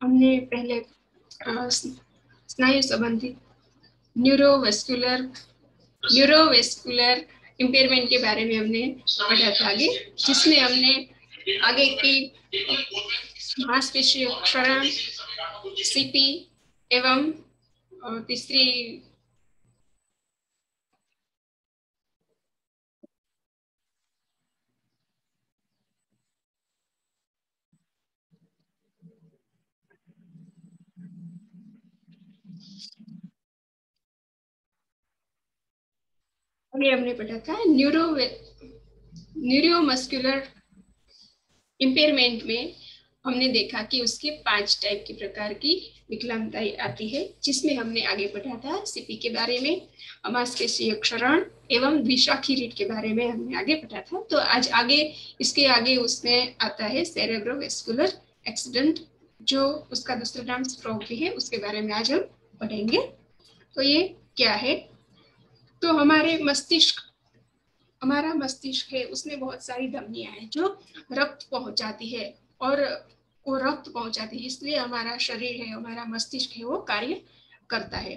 हमने पहले स्नायु संबंधी न्यूरोवेस्कुलर इम्पेयरमेंट के बारे में हमने पढ़ा था आगे, जिसमें हमने आगे की मांसपेशियों क्षरण, सीपी एवं तीसरी हमने पढ़ा था न्यूरोमस्कुलर इम्पेयरमेंट में हमने देखा कि उसके 5 टाइप की प्रकार की विकलांगताएं आती है, जिसमें हमने आगे पढ़ा था सीपी के बारे में, मांसपेशीय क्षरण एवं द्विशाखी रीढ़ के बारे में हमने आगे पढ़ा था। तो आज आगे इसके आगे उसमें आता है सेरेब्रोवेस्कुलर एक्सीडेंट, जो उसका दूसरा नाम स्ट्रोक भी है, उसके बारे में आज हम पढ़ेंगे। तो ये क्या है? तो हमारा मस्तिष्क है, उसमें बहुत सारी धमनियां हैं जो रक्त पहुंचाती है, और वो रक्त पहुंचाती है, इसलिए हमारा शरीर है, हमारा मस्तिष्क है, वो कार्य करता है।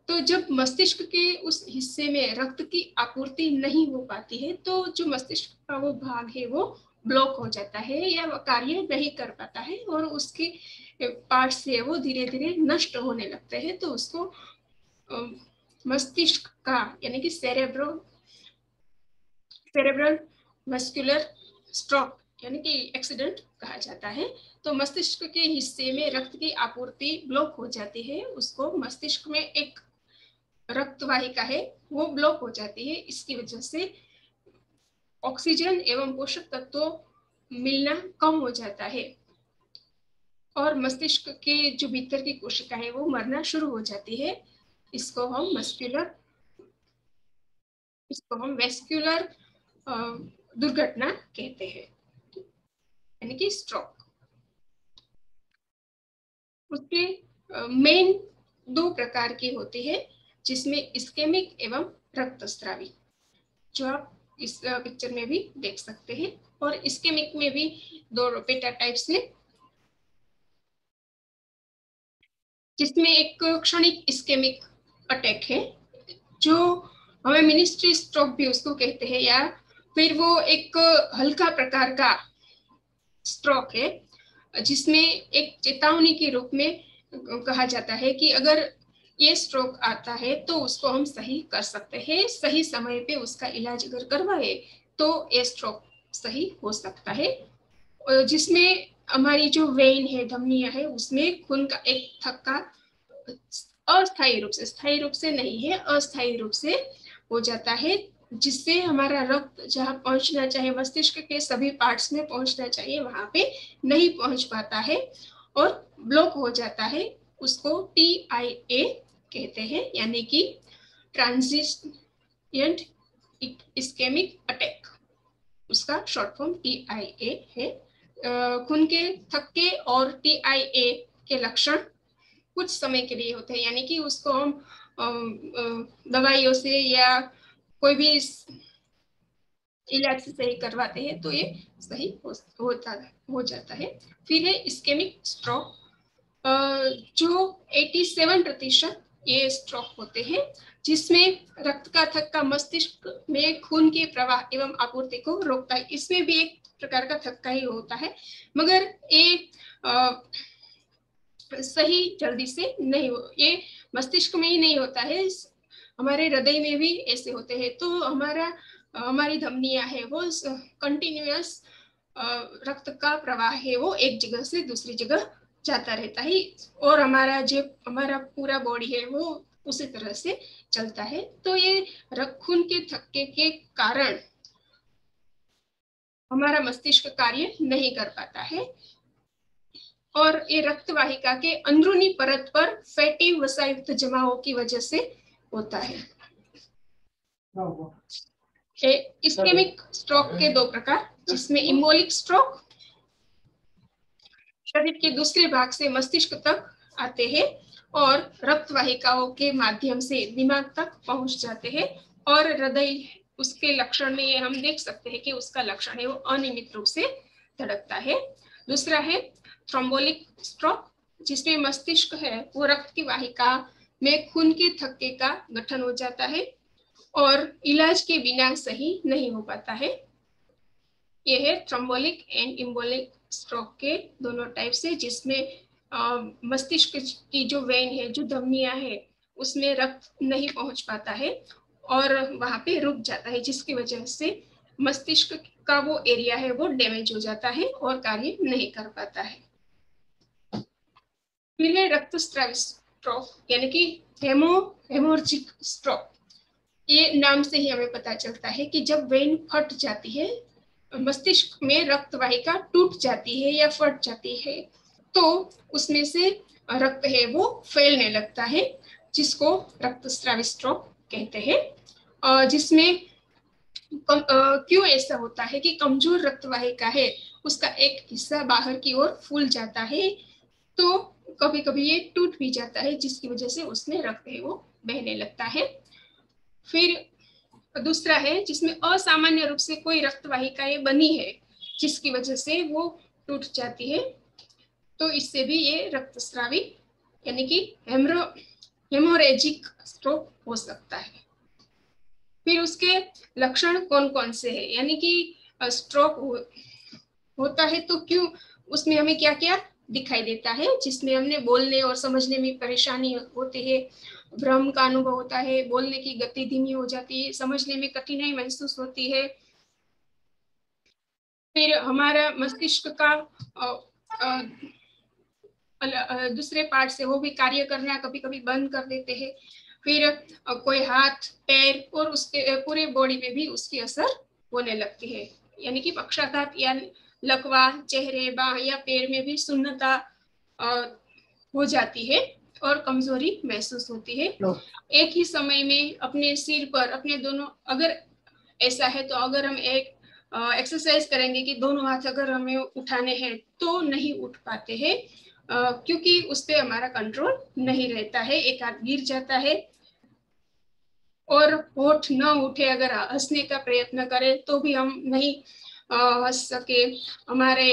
तो जब मस्तिष्क के उस हिस्से में रक्त की आपूर्ति नहीं हो पाती है, तो जो मस्तिष्क का वो भाग है वो ब्लॉक हो जाता है या वो कार्य नहीं कर पाता है, और उसके पार्ट्स है वो धीरे धीरे नष्ट होने लगते हैं। तो उसको मस्तिष्क का यानी कि सेरेब्रल मस्कुलर स्ट्रोक यानी कि एक्सीडेंट कहा जाता है। तो मस्तिष्क के हिस्से में रक्त की आपूर्ति ब्लॉक हो जाती है, उसको मस्तिष्क में एक रक्त वाहिका है वो ब्लॉक हो जाती है। इसकी वजह से ऑक्सीजन एवं पोषक तत्वों मिलना कम हो जाता है, और मस्तिष्क के जो भीतर की कोशिका है वो मरना शुरू हो जाती है। इसको हम वेस्कुलर दुर्घटना कहते हैं, यानी कि स्ट्रोक। उसके मेन 2 प्रकार की होती है, जिसमें इस्केमिक एवं रक्तस्रावी, जो आप इस पिक्चर में भी देख सकते हैं। और इस्केमिक में भी 2 बेटा टाइप्स हैं, जिसमें एक क्षणिक इस्केमिक अटैक है, जो हमें मिनिस्ट्री स्ट्रोक भी उसको कहते हैं, या फिर वो एक हल्का प्रकार का स्ट्रोक है, जिसमें एक चेतावनी के रूप में कहा जाता है कि अगर ये स्ट्रोक आता है तो उसको हम सही कर सकते हैं, सही समय पे उसका इलाज अगर करवाए तो ये स्ट्रोक सही हो सकता है। जिसमें हमारी जो वेन है, धमनियां है, उसमें खून का एक थक्का अस्थायी रूप से, स्थायी रूप से नहीं है, अस्थायी रूप से हो जाता है, जिससे हमारा रक्त जहाँ पहुंचना चाहिए, मस्तिष्क के सभी पार्ट्स में पहुंचना चाहिए, वहां पे नहीं पहुंच पाता है और ब्लॉक हो जाता है। उसको TIA कहते हैं, यानी कि ट्रांजिएंट इस्केमिक अटैक, उसका शॉर्ट फॉर्म TIA है। खून के थक्के और TIA के लक्षण कुछ समय के लिए होते हैं, यानी कि उसको हम दवाइयों से या कोई भी इलाज से सही करवाते हैं तो ये सही हो जाता है। फिर है इस्केमिक स्ट्रोक, जो 87% ये स्ट्रोक होते हैं, जिसमें रक्त का थक्का मस्तिष्क में खून के प्रवाह एवं आपूर्ति को रोकता है। इसमें भी एक प्रकार का थक्का ही होता है, मगर ये सही जल्दी से नहीं हो, ये मस्तिष्क में ही नहीं होता है, हमारे हृदय में भी ऐसे होते हैं। तो हमारी धमनियां है वो कंटिन्यूअस रक्त का प्रवाह है वो एक जगह से दूसरी जगह जाता रहता है, और हमारा पूरा बॉडी है वो उसी तरह से चलता है। तो ये खून के थक्के के कारण हमारा मस्तिष्क कार्य नहीं कर पाता है, और ये रक्त वाहिका के अंदरूनी परत पर फैटी वसायुक्त जमावों की वजह से होता है। इस्केमिक स्ट्रोक के 2 प्रकार, जिसमें इम्बोलिक स्ट्रोक शरीर के दूसरे भाग से मस्तिष्क तक आते हैं और रक्त वाहिकाओं के माध्यम से दिमाग तक पहुंच जाते हैं, और हृदय उसके लक्षण में हम देख सकते हैं कि उसका लक्षण है वो अनियमित रूप से धड़कता है। दूसरा है थ्रोम्बोलिक स्ट्रोक, जिसमें मस्तिष्क है वो रक्त की वाहिका में खून के थक्के का गठन हो जाता है और इलाज के बिना सही नहीं हो पाता है। ये है थ्रोम्बोलिक एंड इम्बोलिक स्ट्रोक के दोनों टाइप से, जिसमें मस्तिष्क की जो वेन है, जो धमनियां है, उसमें रक्त नहीं पहुंच पाता है और वहां पे रुक जाता है, जिसकी वजह से मस्तिष्क का वो एरिया है वो डैमेज हो जाता है और कार्य नहीं कर पाता है। फिर है रक्तस्रावी स्ट्रोक यानी कि हेमोरेजिक स्ट्रोक। ये नाम से ही हमें पता चलता है कि जब वेन फट जाती है, मस्तिष्क में रक्त वाहिका टूट जाती है या फट जाती है, तो उसमें से रक्त है वो फैलने लगता है, जिसको रक्तस्रावी स्ट्रोक कहते हैं। जिसमें क्यों ऐसा होता है कि कमजोर रक्त वाहिका है उसका एक हिस्सा बाहर की ओर फूल जाता है, तो कभी कभी ये टूट भी जाता है, जिसकी वजह से उसमें रक्त है वो बहने लगता है। फिर दूसरा है जिसमें असामान्य रूप से कोई रक्त वाहिकाएं बनी है, जिसकी वजह से वो टूट जाती है, तो इससे भी ये रक्तस्रावी यानी कि हेमोरेजिक स्ट्रोक हो सकता है। फिर उसके लक्षण कौन कौन से हैं, यानी कि स्ट्रोक होता है तो क्यों, उसमें हमें क्या क्या दिखाई देता है, जिसमें हमने बोलने और समझने में परेशानी होती है, भ्रम का अनुभव होता है, बोलने की गति धीमी हो जाती है, समझने में कठिनाई महसूस होती है। फिर हमारा मस्तिष्क का दूसरे पार्ट से वो भी कार्य करना कभी कभी बंद कर देते हैं। फिर कोई हाथ पैर और उसके पूरे बॉडी पे भी उसकी असर होने लगती है, यानी कि पक्षाघात या लकवा चेहरे बाह या पैर में भी सुन्नता हो जाती है और कमजोरी महसूस होती है। एक ही समय में अपने सिर पर अपने दोनों, अगर ऐसा है तो अगर हम एक एक्सरसाइज करेंगे कि दोनों हाथ अगर हमें उठाने हैं तो नहीं उठ पाते हैं, क्योंकि उस पर हमारा कंट्रोल नहीं रहता है, एक हाथ गिर जाता है। और होठ न उठे, अगर हंसने का प्रयत्न करें तो भी हम नहीं हंस सके, हमारे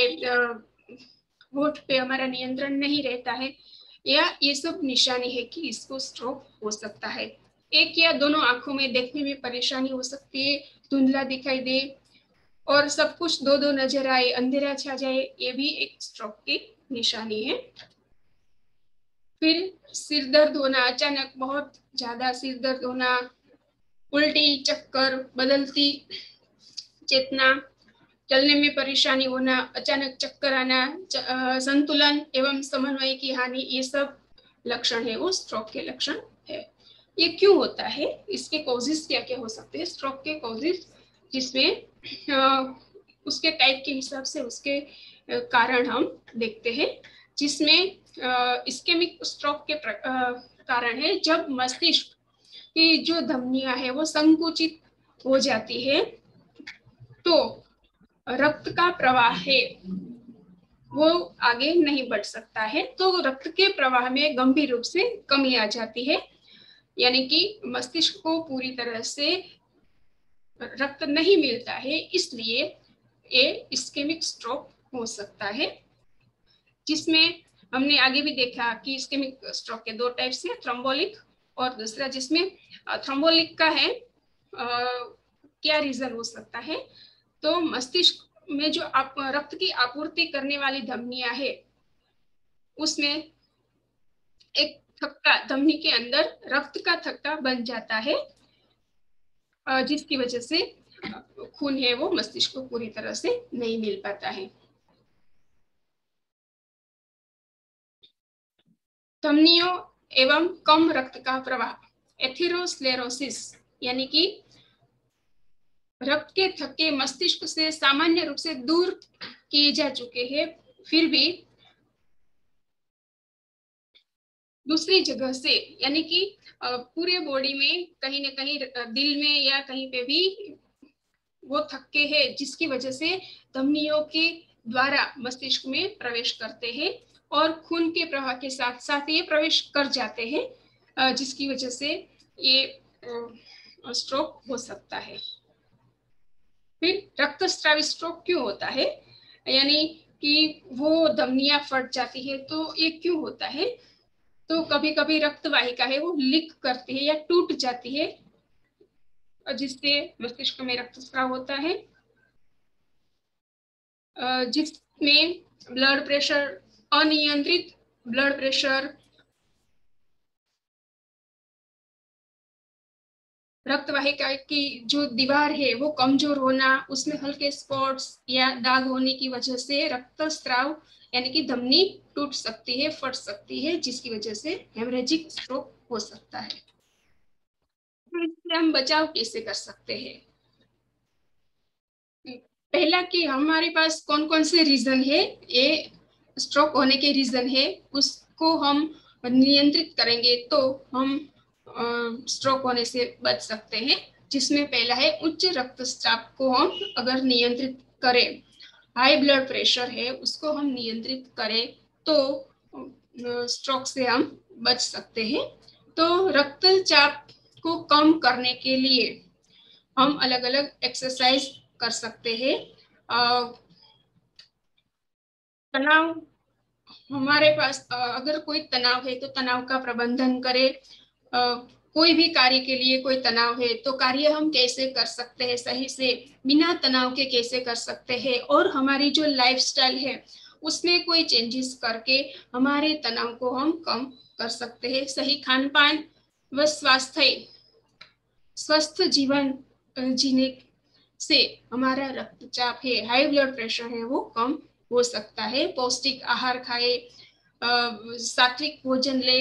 होठ पे हमारा नियंत्रण नहीं रहता है, या ये सब निशानी है कि इसको स्ट्रोक हो सकता है। एक या दोनों आंखों में देखने में परेशानी हो सकती है, धुंधला दिखाई दे और सब कुछ दो दो नजर आए, अंधेरा छा जाए, ये भी एक स्ट्रोक की निशानी है। फिर सिर दर्द होना, अचानक बहुत ज्यादा सिर दर्द होना, उल्टी चक्कर, बदलती चेतना, चलने में परेशानी होना, अचानक चक्कर आना, संतुलन एवं समन्वय की हानि, ये सब लक्षण है वो स्ट्रोक के लक्षण है। ये क्यों होता है, इसके कॉजेस क्या क्या हो सकते हैं स्ट्रोक के कॉजेस, जिसमें उसके टाइप के हिसाब से उसके कारण हम देखते हैं। जिसमें इस्केमिक स्ट्रोक के कारण है जब मस्तिष्क की जो धमनियां है वो संकुचित हो जाती है, तो रक्त का प्रवाह है वो आगे नहीं बढ़ सकता है, तो रक्त के प्रवाह में गंभीर रूप से कमी आ जाती है, यानी कि मस्तिष्क को पूरी तरह से रक्त नहीं मिलता है, इसलिए ये इस्केमिक स्ट्रोक हो सकता है। जिसमें हमने आगे भी देखा कि इस्केमिक स्ट्रोक के दो टाइप्स हैं, थ्रोम्बोलिक और दूसरा जिसमें थ्रोम्बोलिक का है क्या रीजन हो सकता है, तो मस्तिष्क में जो रक्त की आपूर्ति करने वाली धमनियां है उसमें एक थक्का, धमनी के अंदर रक्त का थक्का बन जाता है, जिसकी वजह से खून है वो मस्तिष्क को पूरी तरह से नहीं मिल पाता है। धमनियों एवं कम रक्त का प्रवाह, एथेरोस्क्लेरोसिस, यानी कि रक्त के थक्के मस्तिष्क से सामान्य रूप से दूर किए जा चुके हैं, फिर भी दूसरी जगह से, यानी कि पूरे बॉडी में कहीं ना कहीं दिल में या कहीं पे भी वो थक्के हैं, जिसकी वजह से धमनियों के द्वारा मस्तिष्क में प्रवेश करते हैं और खून के प्रवाह के साथ साथ ये प्रवेश कर जाते हैं, जिसकी वजह से ये स्ट्रोक हो सकता है। फिर रक्तस्रावी स्ट्रोक क्यों होता है, यानी कि वो धमनियां फट जाती है। तो ये क्यों होता है? तो कभी कभी रक्त वाहिका है वो लीक करती है या टूट जाती है, जिससे मस्तिष्क में रक्तस्राव होता है, जिसमें ब्लड प्रेशर, अनियंत्रित ब्लड प्रेशर, रक्त वाहिका की जो दीवार है वो कमजोर होना, उसमें हल्के स्पॉट्स या दाग होने की वजह से रक्तस्राव यानी कि धमनी टूट सकती है, फट सकती है, जिसकी वजह से हेमरेजिक स्ट्रोक हो सकता है। तो इससे हम बचाव कैसे कर सकते हैं? पहला कि हमारे पास कौन कौन से रीजन है, ये स्ट्रोक होने के रीजन है, उसको हम नियंत्रित करेंगे तो हम स्ट्रोक होने से बच सकते हैं। जिसमें पहला है उच्च रक्तचाप को हम अगर नियंत्रित करें, हाई ब्लड प्रेशर है उसको हम नियंत्रित करें तो स्ट्रोक से हम बच सकते हैं। तो रक्तचाप को कम करने के लिए हम अलग अलग एक्सरसाइज कर सकते हैं। तनाव, हमारे पास अगर कोई तनाव है तो तनाव का प्रबंधन करें। कोई भी कार्य के लिए कोई तनाव है तो कार्य हम कैसे कर सकते हैं सही से, बिना तनाव के कैसे कर सकते हैं, और हमारी जो लाइफस्टाइल है उसमें कोई चेंजेस करके हमारे तनाव को हम कम कर सकते हैं। सही खान पान व स्वास्थ्य, स्वस्थ जीवन जीने से हमारा रक्तचाप है, हाई ब्लड प्रेशर है वो कम हो सकता है। पौष्टिक आहार खाए, सात्विक भोजन ले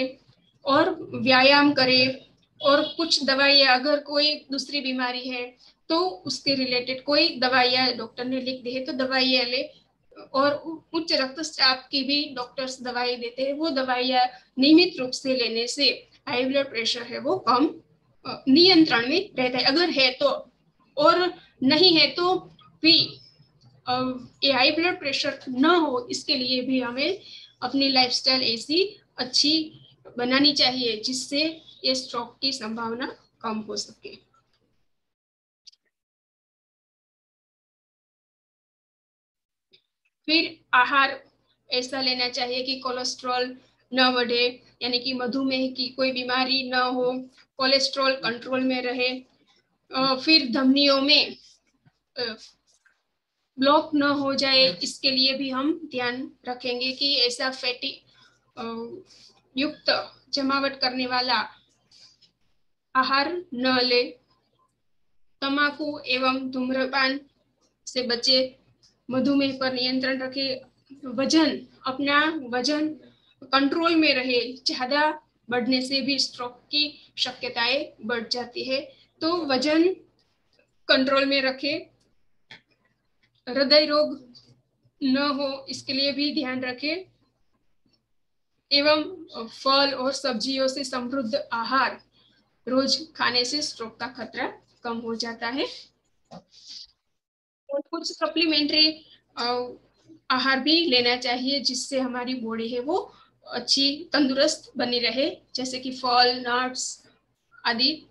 और व्यायाम करे, और कुछ दवाइयाँ अगर कोई दूसरी बीमारी है तो उसके रिलेटेड कोई दवाइयाँ डॉक्टर ने लिख दी है तो दवाइयाँ ले, और उच्च रक्तचाप की भी डॉक्टर्स दवाई देते हैं, वो दवाइयाँ नियमित रूप से लेने से हाई ब्लड प्रेशर है वो कम नियंत्रण में रहता है, अगर है तो। और नहीं है तो भी ये हाई ब्लड प्रेशर ना हो इसके लिए भी हमें अपनी लाइफस्टाइल ऐसी अच्छी बनानी चाहिए जिससे ये स्ट्रोक की संभावना कम हो सके। फिर आहार ऐसा लेना चाहिए कि कोलेस्ट्रॉल न बढ़े, यानी कि मधुमेह की कोई बीमारी न हो, कोलेस्ट्रॉल कंट्रोल में रहे। फिर धमनियों में ब्लॉक न हो जाए इसके लिए भी हम ध्यान रखेंगे कि ऐसा फैटी युक्त जमावट करने वाला आहार न ले। तंबाकू एवं धूम्रपान से बचे, मधुमेह पर नियंत्रण रखे, वजन, अपना वजन कंट्रोल में रहे, ज्यादा बढ़ने से भी स्ट्रोक की शक्यताएं बढ़ जाती है। तो वजन कंट्रोल में रखे, हृदय रोग न हो इसके लिए भी ध्यान रखें, एवं फल और सब्जियों से समृद्ध आहार रोज खाने से स्ट्रोक का खतरा कम हो जाता है। और कुछ सप्लीमेंट्री आहार भी लेना चाहिए जिससे हमारी बॉडी है वो अच्छी तंदुरुस्त बनी रहे, जैसे कि फल, नट्स आदि।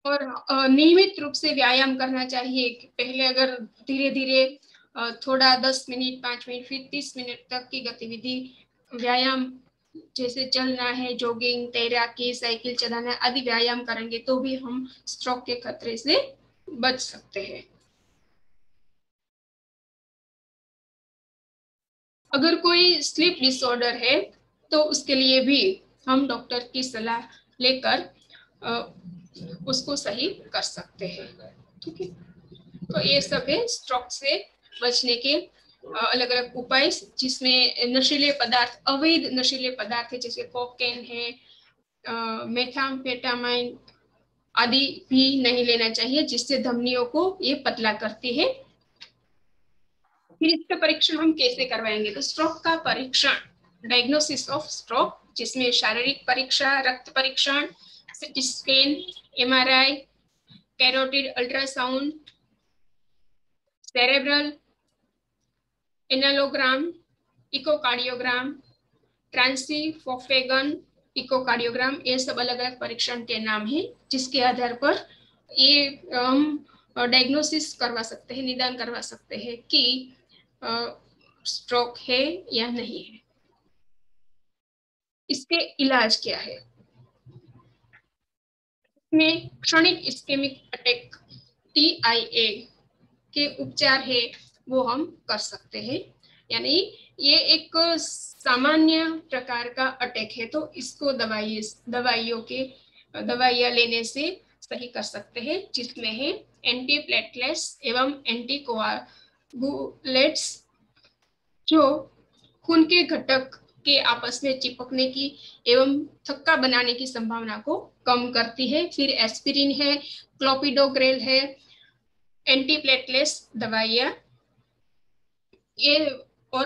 और नियमित रूप से व्यायाम करना चाहिए। पहले अगर धीरे धीरे थोड़ा 10 मिनट, 5 मिनट, फिर 30 मिनट तक की गतिविधि, व्यायाम जैसे चलना है, जॉगिंग, तैराकी, साइकिल चलाना आदि व्यायाम करेंगे तो भी हम स्ट्रोक के खतरे से बच सकते हैं। अगर कोई स्लीप डिसऑर्डर है तो उसके लिए भी हम डॉक्टर की सलाह लेकर उसको सही कर सकते हैं। ठीक है, तो ये सब है स्ट्रोक से बचने के अलग अलग उपाय, जिसमें नशीले पदार्थ, अवैध नशीले पदार्थ है जैसे कोकेन है, मेथाम्फेटामाइन आदि भी नहीं लेना चाहिए जिससे धमनियों को ये पतला करती है। फिर इसका परीक्षण हम कैसे करवाएंगे? तो स्ट्रोक का परीक्षण, डायग्नोसिस ऑफ स्ट्रोक, जिसमें शारीरिक परीक्षा, रक्त परीक्षण, CT scan, MRI, carotid ultrasound, cerebral angiogram, echocardiogram, transoesophageal echocardiogram, ये सब अलग अलग परीक्षण के नाम हैं जिसके आधार पर ये हम डायग्नोसिस करवा सकते हैं, निदान करवा सकते हैं कि स्ट्रोक है या नहीं है। इसके इलाज क्या है? में क्षणिक इस्केमिक अटैक TIA के उपचार है वो हम कर सकते हैं। यानी ये एक सामान्य प्रकार का अटैक है तो इसको दवाइयाँ लेने से सही कर सकते हैं, जिसमें है एंटीप्लेटलेट्स एवं एंटीकोआगुलेट्स जो खून के घटक के आपस में चिपकने की एवं थक्का बनाने की संभावना को कम करती है। फिर एस्पिरिन है, क्लोपिडोग्रेल है, एंटीप्लेटलेट्स दवाइयाँ ये, और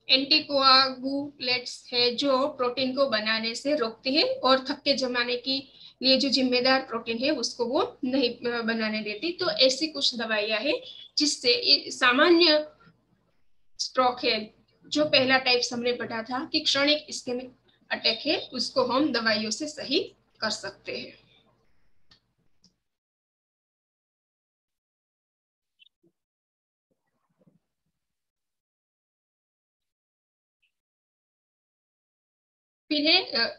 एंटीकोआगुलेट्स है जो प्रोटीन को बनाने से रोकती है और थक्के जमाने की लिए जो जिम्मेदार प्रोटीन है उसको वो नहीं बनाने देती। तो ऐसी कुछ दवाइयाँ है जिससे सामान्य स्ट्रोक है जो पहला टाइप हमने पढ़ा था कि क्षणिक इस्केमिक अटैक है, उसको हम दवाइयों से सही कर सकते हैं। फिर है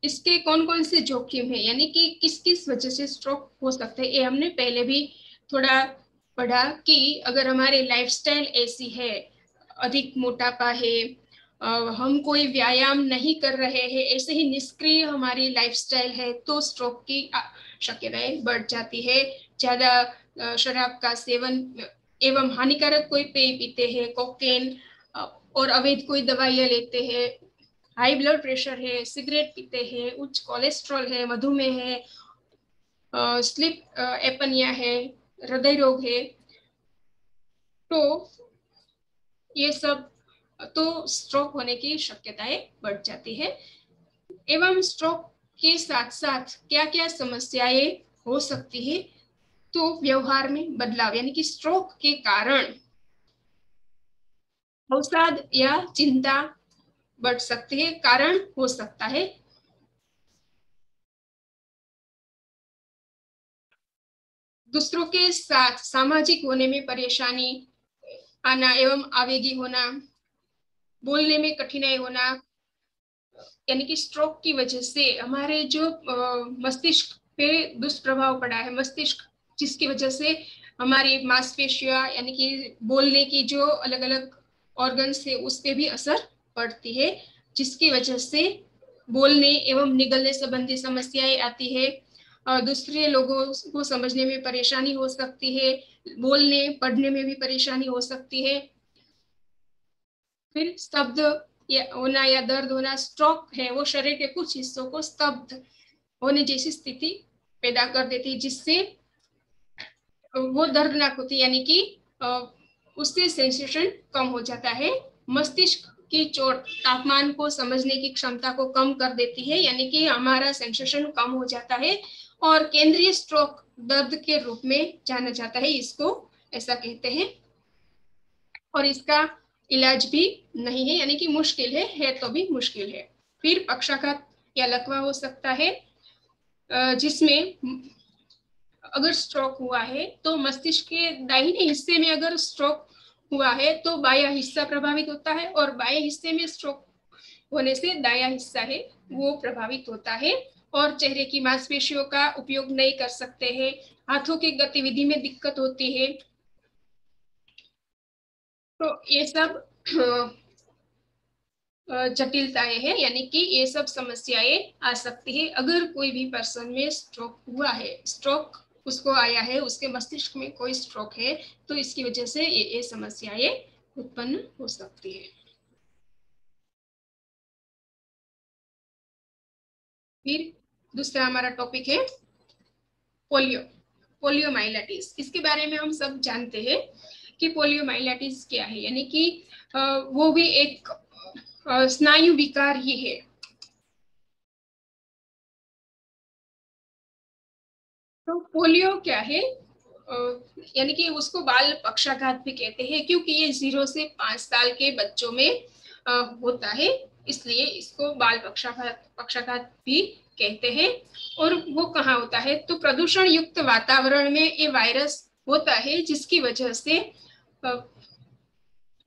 इसके कौन कौन से जोखिम है, यानी कि किस किस वजह से स्ट्रोक हो सकता है, ये हमने पहले भी थोड़ा पढ़ा कि अगर हमारी लाइफस्टाइल ऐसी है, अधिक मोटापा है, हम कोई व्यायाम नहीं कर रहे हैं, ऐसे ही निष्क्रिय हमारी लाइफस्टाइल है तो स्ट्रोक की शक्यताएं बढ़ जाती है। ज्यादा शराब का सेवन एवं हानिकारक कोई पेय पीते हैं, कोकेन और अवैध कोई दवाइयाँ लेते हैं, हाई ब्लड प्रेशर है, सिगरेट पीते हैं, उच्च कोलेस्ट्रॉल है, मधुमेह है, स्लीप एपनिया है, हृदय रोग है, तो ये सब तो स्ट्रोक होने की शक्यताएं बढ़ जाती है। एवं स्ट्रोक के साथ साथ क्या क्या समस्याएं हो सकती है, तो व्यवहार में बदलाव, यानी कि स्ट्रोक के कारण अवसाद या चिंता बढ़ सकती है, कारण हो सकता है। दूसरों के साथ सामाजिक होने में परेशानी आना एवं आवेगी होना, बोलने में कठिनाई होना, यानी कि स्ट्रोक की वजह से हमारे जो मस्तिष्क पे दुष्प्रभाव पड़ा है, मस्तिष्क जिसकी वजह से हमारी मांसपेशियां यानी कि बोलने की जो अलग अलग ऑर्गन्स है उस पर भी असर पड़ती है, जिसकी वजह से बोलने एवं निगलने संबंधी समस्याएं आती है, दूसरे लोगों को समझने में परेशानी हो सकती है, बोलने पढ़ने में भी परेशानी हो सकती है। फिर स्तब्ध या होना या दर्द होना, स्ट्रोक है वो शरीर के कुछ हिस्सों को स्तब्ध होने जैसी स्थिति पैदा कर देती है, जिससे वो दर्दनाक होती है, यानी कि उससे सेंसेशन कम हो जाता है। मस्तिष्क की चोट तापमान को समझने की क्षमता को कम कर देती है, यानी कि हमारा सेंसेशन कम हो जाता है और केंद्रीय स्ट्रोक दर्द के रूप में जाना जाता है, इसको ऐसा कहते हैं। और इसका इलाज भी नहीं है, यानी कि मुश्किल है तो भी मुश्किल है। फिर पक्षाघात या लकवा हो सकता है, जिसमें अगर स्ट्रोक हुआ है तो मस्तिष्क के दाहिने हिस्से में अगर स्ट्रोक हुआ है तो बायां हिस्सा प्रभावित होता है, और बाएं हिस्से में स्ट्रोक होने से दायां हिस्सा है वो प्रभावित होता है, और चेहरे की मांसपेशियों का उपयोग नहीं कर सकते हैं, हाथों की गतिविधि में दिक्कत होती है। तो ये सब जटिलताएं हैं, यानी कि ये सब समस्याएं आ सकती है अगर कोई भी पर्सन में स्ट्रोक हुआ है, स्ट्रोक उसको आया है, उसके मस्तिष्क में कोई स्ट्रोक है, तो इसकी वजह से ये समस्याएं उत्पन्न हो सकती है। फिर दूसरा हमारा टॉपिक है पोलियो, पोलियोमाइलाइटिस। इसके बारे में हम सब जानते हैं कि पोलियोमाइलाइटिस क्या है, यानी कि वो भी एक स्नायु विकार ही है। तो पोलियो क्या है, यानी कि उसको बाल पक्षाघात भी कहते हैं, क्योंकि ये 0 से 5 साल के बच्चों में होता है। इसलिए इसको बाल पक्षाघात भी कहते हैं। और वो कहाँ होता है, तो प्रदूषण युक्त वातावरण में ये वायरस होता है, जिसकी वजह से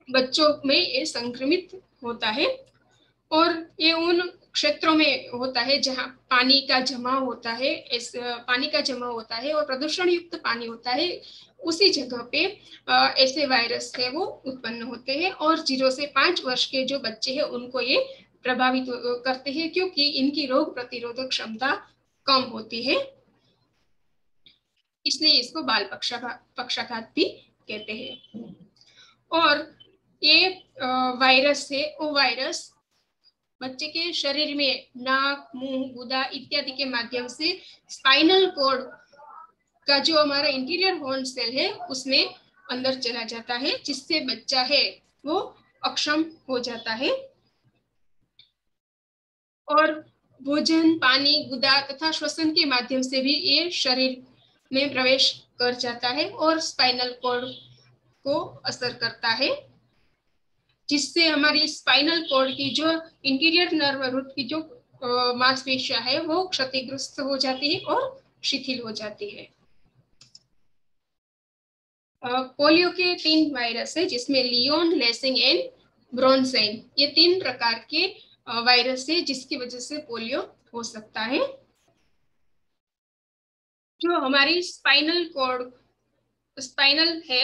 बच्चों में ये संक्रमित होता है। और ये उन क्षेत्रों में होता है जहाँ पानी का जमाव होता है, पानी का जमाव होता है और प्रदूषण युक्त पानी होता है, उसी जगह पे ऐसे वायरस है वो उत्पन्न होते हैं। और 0 से 5 वर्ष के जो बच्चे हैं उनको ये प्रभावित करते हैं, क्योंकि इनकी रोग प्रतिरोधक क्षमता कम होती है, इसलिए इसको बाल पक्षाघात भी कहते हैं। और ये वायरस है, वो वायरस बच्चे के शरीर में नाक, मुंह, गुदा इत्यादि के माध्यम से स्पाइनल कॉर्ड का जो हमारा इंटीरियर हॉर्न सेल है उसमें अंदर चला जाता है, जिससे बच्चा है वो अक्षम हो जाता है। और भोजन, पानी, गुदा तथा श्वसन के माध्यम से भी ये शरीर में प्रवेश कर जाता है और स्पाइनल कॉर्ड को असर करता है, जिससे हमारी स्पाइनल कॉर्ड की जो इंटीरियर नर्व रूट की जो मांसपेशियां है वो क्षतिग्रस्त हो जाती है और शिथिल हो जाती है। पोलियो के 3 वायरस है, जिसमें लियोन, लेसिंग एंड ब्रोनसाइन, ये 3 प्रकार के वायरस है जिसकी वजह से पोलियो हो सकता है। जो हमारी स्पाइनल है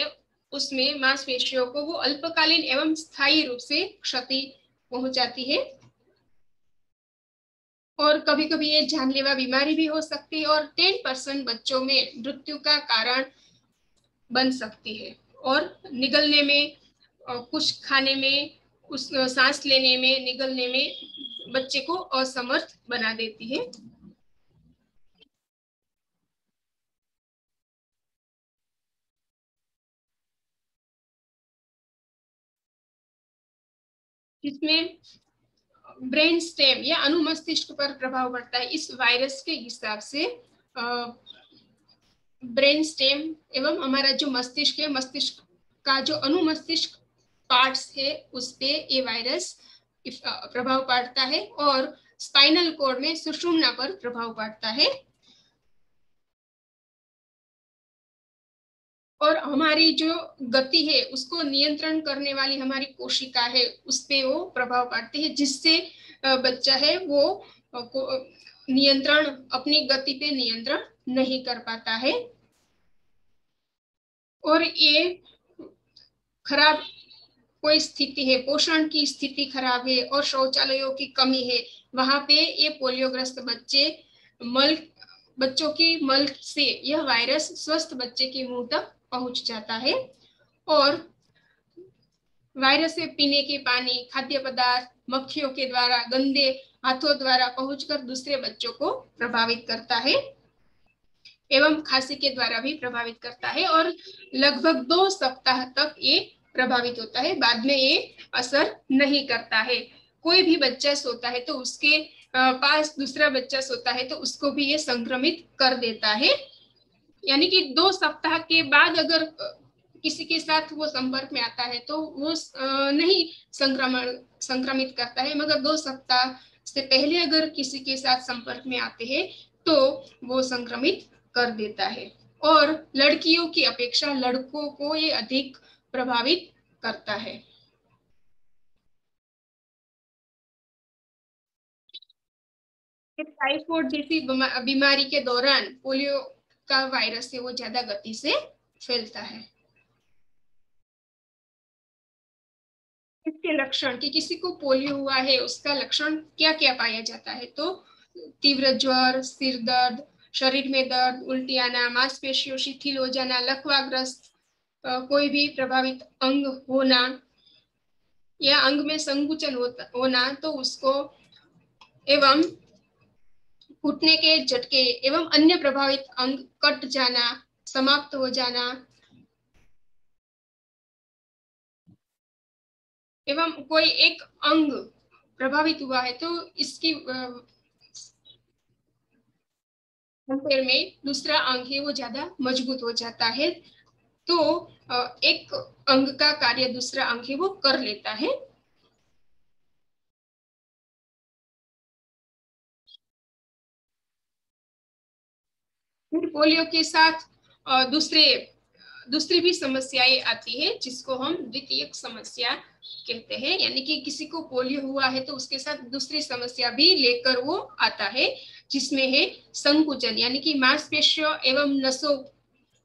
उसमें मांसपेशियों को वो अल्पकालीन एवं स्थायी रूप से क्षति पहुंचाती है, और कभी कभी ये जानलेवा बीमारी भी हो सकती है, और 10% बच्चों में मृत्यु का कारण बन सकती है। और निगलने में, कुछ खाने में, कुछ सांस लेने में, निगलने में बच्चे को असमर्थ बना देती है। जिसमें ब्रेन स्टेम या अनुमस्तिष्क पर प्रभाव पड़ता है। इस वायरस के हिसाब से ब्रेन स्टेम एवं हमारा जो मस्तिष्क है, मस्तिष्क का जो अनुमस्तिष्क पार्ट्स है उस पे ये वायरस प्रभाव पड़ता है, और स्पाइनल कॉर्ड में सुषुम्ना पर प्रभाव पड़ता है। और हमारी जो गति है उसको नियंत्रण करने वाली हमारी कोशिका है उस पे वो प्रभाव पड़ती है, जिससे बच्चा है वो नियंत्रण, अपनी गति पे नियंत्रण नहीं कर पाता है। और ये खराब कोई स्थिति है, पोषण की स्थिति खराब है और शौचालयों की कमी है, वहां पे ये पोलियोग्रस्त मल बच्चों की मल से यह वायरस स्वस्थ बच्चे के मुंह तक पहुंच जाता है, और वायरस से पीने के पानी, खाद्य पदार्थ, मक्खियों के द्वारा, गंदे हाथों द्वारा पहुंचकर दूसरे बच्चों को प्रभावित करता है, एवं खांसी के द्वारा भी प्रभावित करता है, और लगभग 2 सप्ताह तक ये प्रभावित होता है, बाद में ये असर नहीं करता है। कोई भी बच्चा सोता है तो उसके पास दूसरा बच्चा सोता है तो उसको भी ये संक्रमित कर देता है। यानी कि 2 सप्ताह के बाद अगर किसी के साथ वो संपर्क में आता है तो वो नहीं संक्रमित करता है, मगर 2 सप्ताह से पहले अगर किसी के साथ संपर्क में आते हैं तो वो संक्रमित कर देता है। और लड़कियों की अपेक्षा लड़कों को ये अधिक प्रभावित करता है। टाइफाइड जैसी बीमारी के दौरान पोलियो का वायरस है वो ज्यादा गति से फैलता है। इसके लक्षण कि किसी को पोलियो हुआ है उसका लक्षण क्या क्या पाया जाता है, तो तीव्र ज्वर, सिर दर्द, शरीर में दर्द, उल्टी आना, मांसपेशियों शिथिल हो जाना, लकवाग्रस्त कोई भी प्रभावित अंग होना या अंग में संकुचन होना, तो उसको, एवं घुटने के झटके एवं अन्य प्रभावित अंग कट जाना, समाप्त हो जाना, एवं कोई एक अंग प्रभावित हुआ है तो इसकी कंपेयर में दूसरा अंग है वो ज्यादा मजबूत हो जाता है, तो एक अंग का कार्य दूसरा अंग है वो कर लेता है। फिर पोलियो के साथ दूसरी भी समस्याएं आती है, जिसको हम द्वितीयक समस्या कहते हैं। यानी कि किसी को पोलियो हुआ है तो उसके साथ दूसरी समस्या भी लेकर वो आता है, जिसमें है संकुचन। यानी कि मांसपेशियों एवं नसों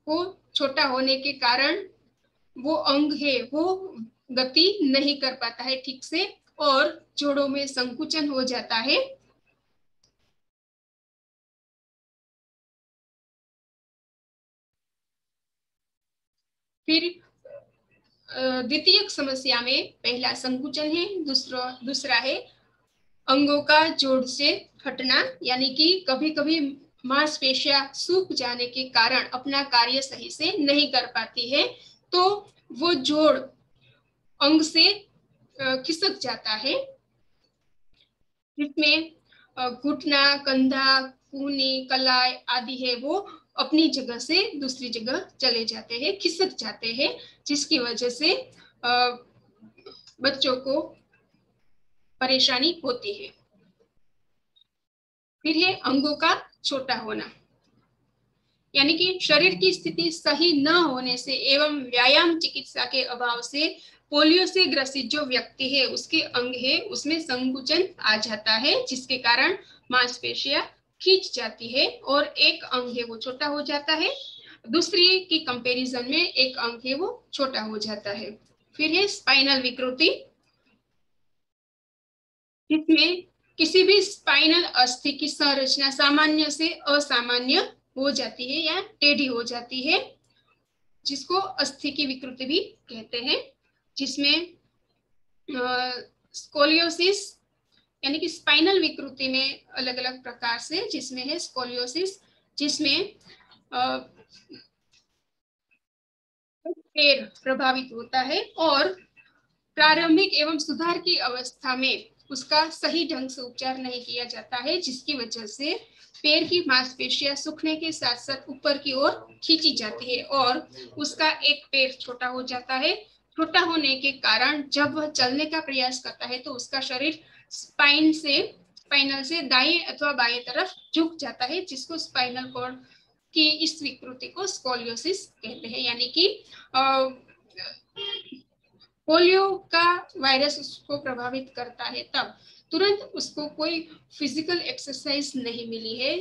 को छोटा होने के कारण वो अंग है वो गति नहीं कर पाता है ठीक से, और जोड़ों में संकुचन हो जाता है। फिर द्वितीयक समस्या में पहला संकुचन है, दूसरा है अंगों का जोड़ से हटना। यानी कि कभी कभी मांसपेशियां सूख जाने के कारण अपना कार्य सही से नहीं कर पाती है, तो वो जोड़ अंग से खिसक जाता है, जिसमें घुटना, कंधा, कूहनी, कलाई आदि है वो अपनी जगह से दूसरी जगह चले जाते हैं, खिसक जाते हैं, जिसकी वजह से बच्चों को परेशानी होती है। फिर है अंगों का छोटा होना। यानी कि शरीर की स्थिति सही न होने से एवं व्यायाम चिकित्सा के अभाव से पोलियो से ग्रसित जो व्यक्ति है उसके अंग है उसमें संकुचन आ जाता है, जिसके कारण मांसपेशियां खींच जाती है और एक अंग है वो छोटा हो जाता है, दूसरी की कंपैरिजन में एक अंग है वो छोटा हो जाता है। फिर है स्पाइनल विकृति, जिसमें किसी भी स्पाइनल अस्थि की संरचना सामान्य से असामान्य हो जाती है या टेढ़ी हो जाती है, जिसको अस्थि की विकृति भी कहते हैं, जिसमें स्कोलियोसिस यानी कि स्पाइनल विकृति में अलग अलग प्रकार से, जिसमें है स्कोलियोसिस, जिसमें पैर प्रभावित होता है और प्रारंभिक एवं सुधार की अवस्था में उसका सही ढंग से उपचार नहीं किया जाता है, जिसकी वजह से पैर की मांसपेशियां सूखने के साथ साथ ऊपर की ओर खींची जाती है और उसका एक पैर छोटा हो जाता है। छोटा होने के कारण जब वह चलने का प्रयास करता है तो उसका शरीर स्पाइनल से दाएं अथवा बाएं तरफ झुक जाता है, जिसको स्पाइनल कॉर्ड की इस विकृति को स्कोलियोसिस कहते हैं। यानी कि पोलियो का वायरस उसको प्रभावित करता है तब तुरंत उसको कोई फिजिकल एक्सरसाइज नहीं मिली है,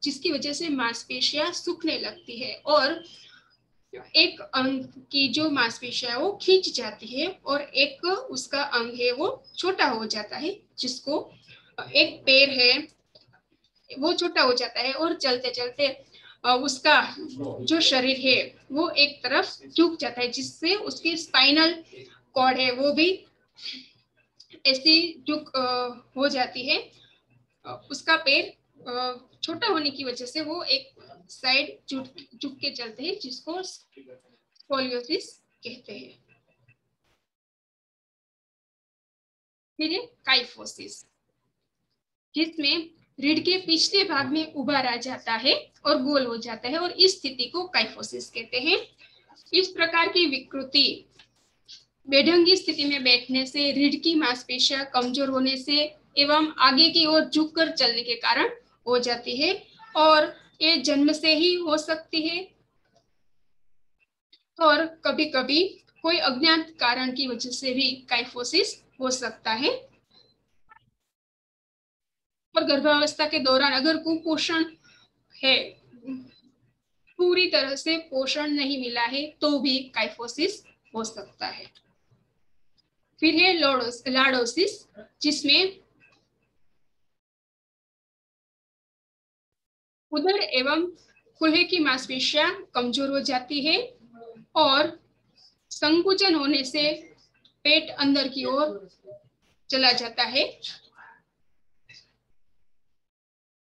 जिसकी वजह से मांसपेशियां सूखने लगती है और एक अंग की जो मांसपेशियां वो खींच जाती है और एक उसका अंग है वो छोटा हो जाता है, जिसको एक पैर है वो छोटा हो जाता है और चलते चलते उसका जो शरीर है वो एक तरफ झुक जाता है, जिससे उसकी स्पाइनल कॉर्ड है वो भी ऐसी झुक हो जाती है। उसका पैर छोटा होने की वजह से वो एक साइड झुक के चलते हैं, जिसको स्कोलियोसिस कहते हैं। फिर काइफोसिस, जिसमें रीढ़ के पिछले भाग में उभार आ जाता है और गोल हो जाता है और इस स्थिति को काइफोसिस कहते हैं। इस प्रकार की विकृति बेढंगी स्थिति में बैठने से, रीढ़ की मांसपेशियां कमजोर होने से एवं आगे की ओर झुककर चलने के कारण हो जाती है और ये जन्म से ही हो सकती है और कभी कभी कोई अज्ञात कारण की वजह से भी काइफोसिस हो सकता है। और गर्भावस्था के दौरान अगर कुपोषण है, पूरी तरह से पोषण नहीं मिला है, तो भी काइफोसिस हो सकता है। फिर है लार्डोसिस, जिसमें उदर एवं कुल्हे की मांसपेशियां कमजोर हो जाती है और संकुचन होने से पेट अंदर की ओर चला जाता है।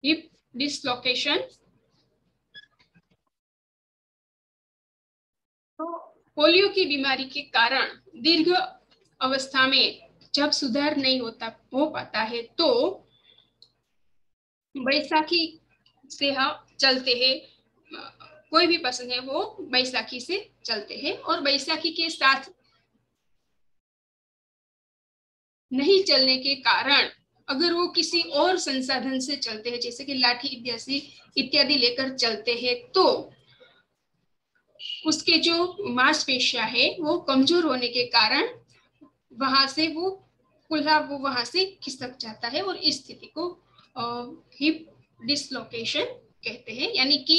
हिप डिसलोकेशन, तो पोलियो की बीमारी के कारण दीर्घ अवस्था में जब सुधार नहीं हो पाता है तो बैसाखी से हम चलते हैं, कोई भी पसंद है वो बैसाखी से चलते हैं और बैसाखी के साथ नहीं चलने के कारण अगर वो किसी और संसाधन से चलते हैं, जैसे कि लाठी इत्यादि लेकर चलते हैं, तो उसके जो मांसपेशियां है वो कमजोर होने के कारण वहां से वो कुल्हा वो वहां से खिसक जाता है, और इस स्थिति को हिप डिसलोकेशन कहते हैं। यानी कि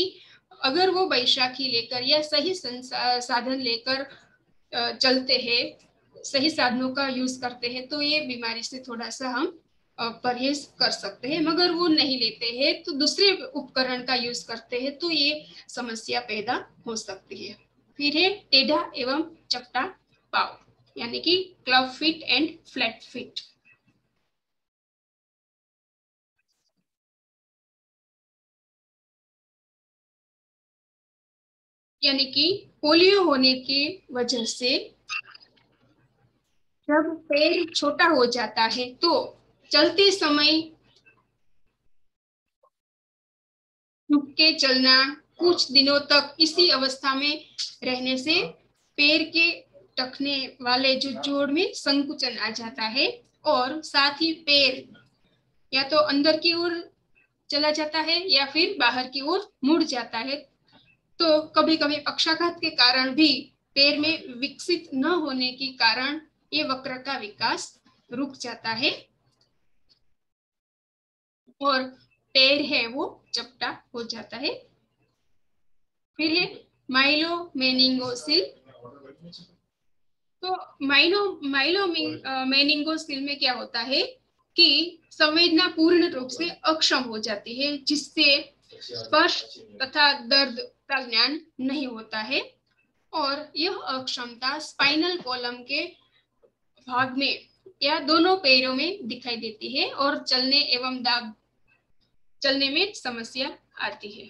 अगर वो बैशाखी लेकर या सही साधन लेकर चलते हैं, सही साधनों का यूज करते हैं, तो ये बीमारी से थोड़ा सा हम परहेज कर सकते हैं। मगर वो नहीं लेते हैं तो दूसरे उपकरण का यूज करते हैं, तो ये समस्या पैदा हो सकती है। फिर है टेढ़ा एवं चपटा पाव, यानी कि club fit and flat fit. यानी कि पोलियो होने की वजह से जब पैर छोटा हो जाता है, तो चलते समय झुक के चलना, कुछ दिनों तक इसी अवस्था में रहने से पैर के टखने वाले जो जोड़ में संकुचन आ जाता है, और साथ ही पैर या तो अंदर की ओर चला जाता है या फिर बाहर की ओर मुड़ जाता है। तो कभी कभी पक्षाघात के कारण भी पैर में विकसित न होने के कारण ये वक्र का विकास रुक जाता है, और पैर है वो चपटा हो जाता है। फिर है माइलो मेनिंगोसिल। तो माइलो मेनिंगोसिल में क्या होता है कि संवेदना पूर्ण रूप से अक्षम हो जाती है, जिससे स्पर्श तथा दर्द का ज्ञान नहीं होता है, और यह अक्षमता स्पाइनल कॉलम के भाग में या दोनों पैरों में दिखाई देती है, और चलने में समस्या आती है।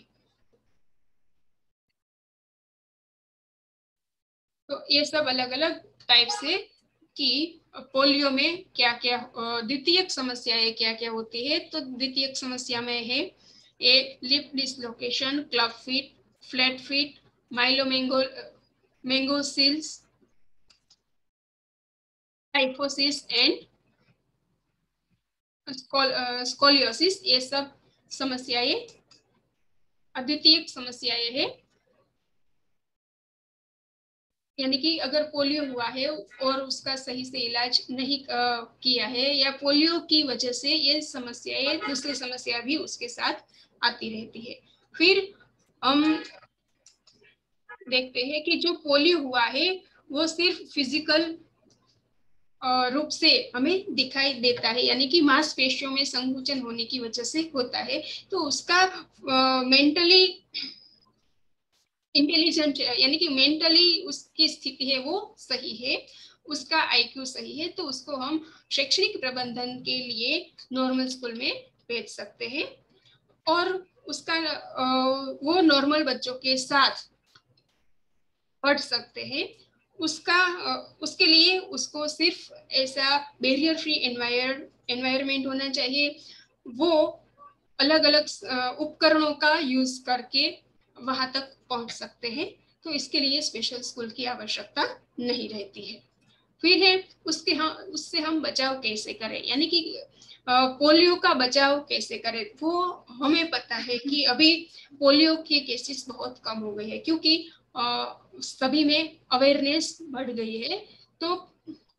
तो ये सब अलग अलग टाइप से कि पोलियो में क्या क्या द्वितीयक समस्याएं क्या क्या होती है। तो द्वितीयक समस्या में है a hip dislocation, club feet, flat feet, myelomeningoceles, kyphosis and scoliosis. ये सब समस्याएं अद्वितीयक समस्याएं है। यानी कि अगर पोलियो हुआ है और उसका सही से इलाज नहीं किया है, या पोलियो की वजह से ये समस्याएं, दूसरी समस्या भी उसके साथ आती रहती है। फिर हम देखते हैं कि जो पोलियो हुआ है वो सिर्फ फिजिकल रूप से हमें दिखाई देता है, यानी कि मांसपेशियों में संकुचन होने की वजह से होता है। तो उसका मेंटली इंटेलिजेंट, यानी कि मेंटली उसकी स्थिति है वो सही है, उसका आईक्यू सही है, तो उसको हम शैक्षणिक प्रबंधन के लिए नॉर्मल स्कूल में भेज सकते हैं, और उसका वो नॉर्मल बच्चों के साथ पढ़ सकते हैं। उसका उसके लिए उसको सिर्फ ऐसा बैरियर फ्री एनवायरमेंट होना चाहिए। वो अलग अलग उपकरणों का यूज करके वहां तक पहुंच सकते हैं, तो इसके लिए स्पेशल स्कूल की आवश्यकता नहीं रहती है। फिर है उससे हम बचाव कैसे करें, यानी कि पोलियो का बचाव कैसे करें। वो हमें पता है कि अभी पोलियो के केसेस बहुत कम हो गए हैं, क्योंकि सभी में अवेयरनेस बढ़ गई है। तो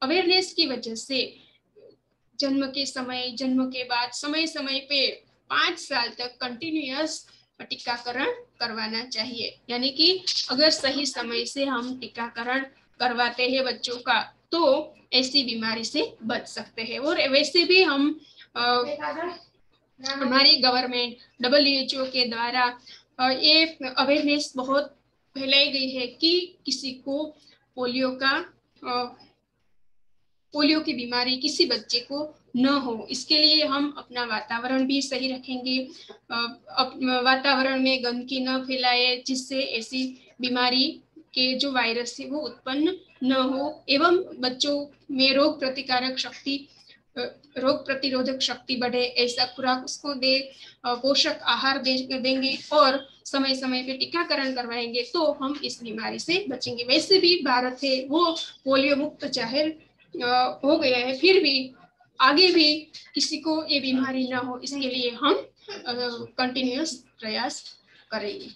अवेयरनेस की वजह से जन्म के समय, जन्म के बाद समय समय पे 5 साल तक कंटिन्यूअस टीकाकरण करवाना चाहिए। यानी कि अगर सही समय से हम टीकाकरण करवाते हैं बच्चों का, तो ऐसी बीमारी से बच सकते हैं। और वैसे भी हम हमारी गवर्नमेंट WHO के द्वारा ये अवेयरनेस बहुत फैलाई गई है कि किसी को पोलियो का पोलियो की बीमारी किसी बच्चे को न हो। इसके लिए हम अपना वातावरण भी सही रखेंगे, वातावरण में गंदगी न फैलाए, जिससे ऐसी बीमारी के जो वायरस है वो उत्पन्न न हो, एवं बच्चों में रोग प्रतिरोधक शक्ति बढ़े, ऐसा खुराक उसको दे, पोषक आहार देंगे, और समय समय पे टीकाकरण करवाएंगे, तो हम इस बीमारी से बचेंगे। वैसे भी भारत है वो पोलियो मुक्त जाहिर हो गया है, फिर भी आगे भी किसी को ये बीमारी ना हो, इसके लिए हम कंटिन्यूअस प्रयास करेंगे।